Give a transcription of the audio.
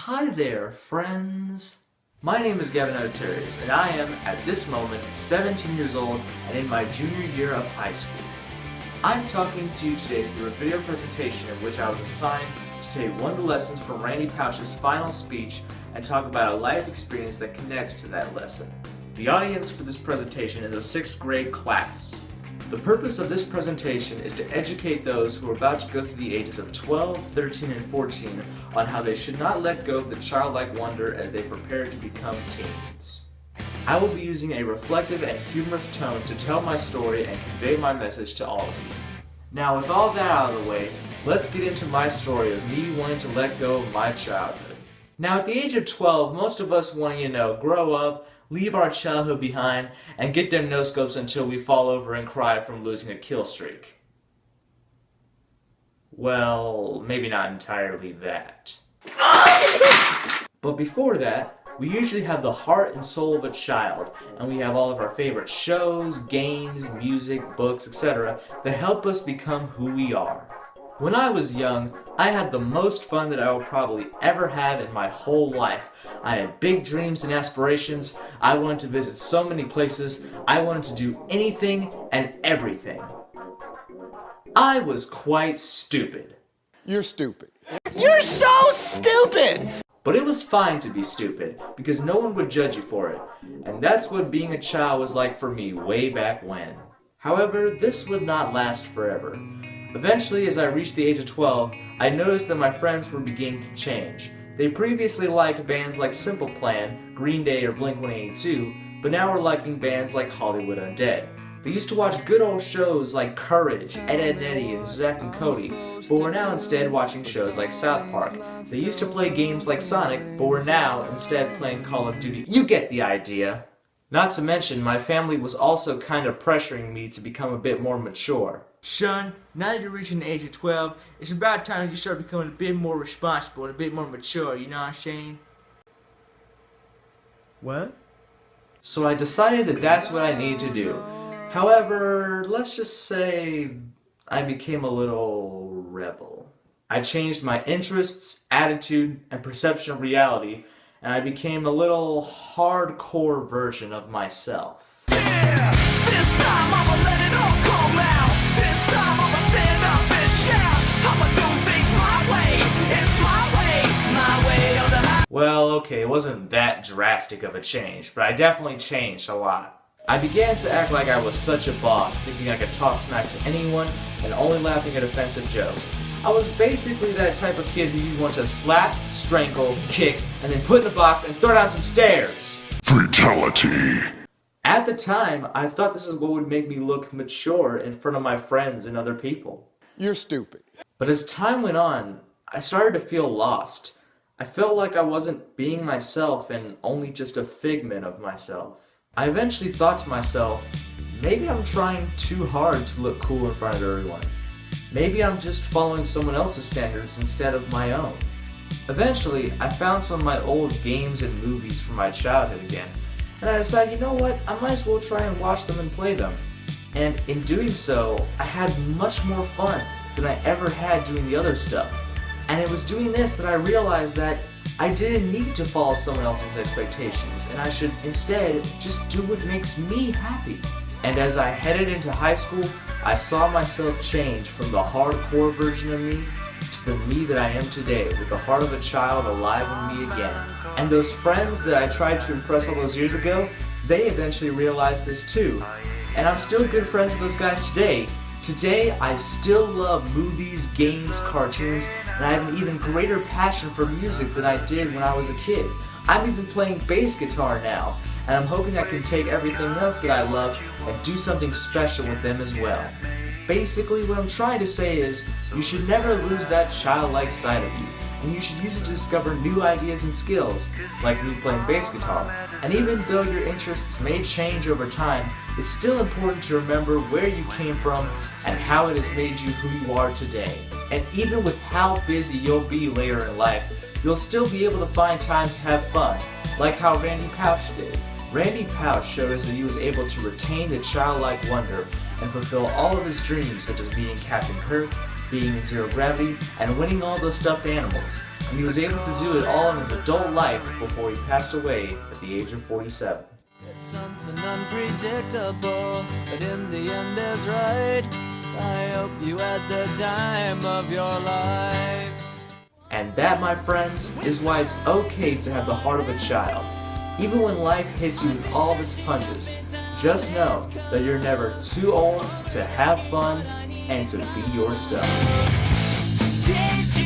Hi there, friends. My name is Gavin Oates, and I am, at this moment, 17 years old and in my junior year of high school. I'm talking to you today through a video presentation in which I was assigned to take one of the lessons from Randy Pausch's final speech and talk about a life experience that connects to that lesson. The audience for this presentation is a 6th grade class. The purpose of this presentation is to educate those who are about to go through the ages of 12, 13, and 14 on how they should not let go of the childlike wonder as they prepare to become teens. I will be using a reflective and humorous tone to tell my story and convey my message to all of you. Now, with all that out of the way, let's get into my story of me wanting to let go of my childhood. Now, at the age of 12, most of us want to, grow up, leave our childhood behind, and get them no-scopes until we fall over and cry from losing a kill streak. Well, maybe not entirely that. But before that, we usually have the heart and soul of a child, and we have all of our favorite shows, games, music, books, etc. that help us become who we are. When I was young, I had the most fun that I will probably ever have in my whole life. I had big dreams and aspirations. I wanted to visit so many places. I wanted to do anything and everything. I was quite stupid. You're stupid. You're so stupid! But it was fine to be stupid, because no one would judge you for it. And that's what being a child was like for me way back when. However, this would not last forever. Eventually, as I reached the age of 12, I noticed that my friends were beginning to change. They previously liked bands like Simple Plan, Green Day, or Blink-182, but now were liking bands like Hollywood Undead. They used to watch good old shows like Courage, Ed, Edd n Eddy, and Zack and Cody, but were now instead watching shows like South Park. They used to play games like Sonic, but were now instead playing Call of Duty. You get the idea! Not to mention, my family was also kind of pressuring me to become a bit more mature. Son, now that you're reaching the age of 12, it's about time you start becoming a bit more responsible and a bit more mature, you know what I'm saying? What? So I decided that that's what I needed to do. However, let's just say I became a little rebel. I changed my interests, attitude, and perception of reality, and I became a little hardcore version of myself. Yeah! This time I'ma let it all come out. This time I'ma stand up and shout. I'ma do things my way. It's my way of the high. Well, okay, it wasn't that drastic of a change, but I definitely changed a lot. I began to act like I was such a boss, thinking I could talk smack to anyone and only laughing at offensive jokes. I was basically that type of kid who you want to slap, strangle, kick, and then put in a box and throw down some stairs. Fatality. At the time, I thought this is what would make me look mature in front of my friends and other people. You're stupid. But as time went on, I started to feel lost. I felt like I wasn't being myself and only just a figment of myself. I eventually thought to myself, maybe I'm trying too hard to look cool in front of everyone. Maybe I'm just following someone else's standards instead of my own. Eventually, I found some of my old games and movies from my childhood again, and I decided, you know what, I might as well try and watch them and play them. And in doing so, I had much more fun than I ever had doing the other stuff. And it was doing this that I realized that I didn't need to follow someone else's expectations, and I should instead just do what makes me happy. And as I headed into high school, I saw myself change from the hardcore version of me to the me that I am today, with the heart of a child alive in me again. And those friends that I tried to impress all those years ago, they eventually realized this too. And I'm still good friends with those guys today. Today, I still love movies, games, cartoons, and I have an even greater passion for music than I did when I was a kid. I'm even playing bass guitar now, and I'm hoping I can take everything else that I love and do something special with them as well. Basically, what I'm trying to say is, you should never lose that childlike side of you, and you should use it to discover new ideas and skills, like me playing bass guitar. And even though your interests may change over time, it's still important to remember where you came from and how it has made you who you are today. And even with how busy you'll be later in life, you'll still be able to find time to have fun, like how Randy Pausch did. Randy Pausch showed us that he was able to retain the childlike wonder and fulfill all of his dreams, such as being Captain Kirk, being in zero gravity, and winning all those stuffed animals. and he was able to do it all in his adult life before he passed away at the age of 47. It's something unpredictable, but in the end is right. I hope you had the time of your life. And that, my friends, is why it's okay to have the heart of a child. Even when life hits you with all of its punches, just know that you're never too old to have fun and to be yourself. Did you